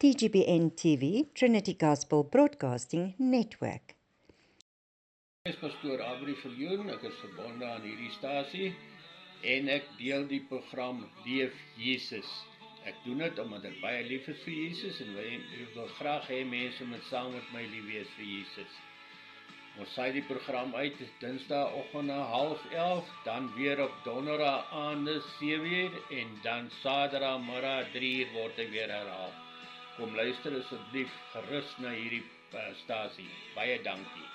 TGBN TV, Trinity Gospel Broadcasting Network. Ek is pastoor Abri Viljoen, ek is verbonde aan hierdie stasie en ek deel die program Leef Jesus. Ek doen dit omdat ek baie lief is vir Jesus en wil graag hê mense moet saam met my lief wees vir Jesus. Ons saai die program uit Dinsdagoggend 10:30, dan weer op Donderdag aande 7:00 en dan Saterdagmiddag 3:00 word hy weer herhaal. Kom luister asseblief gerus na hierdie stasie. Baie dankie.